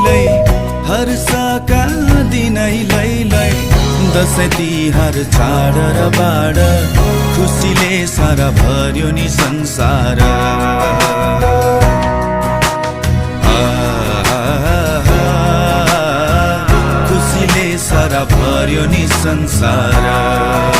लै हर्षका दिनै लै दसैँ तिहार चाड र बाड खुसीले सारा भर्यो नि संसार खुसीले सारा भर्यो नि संसार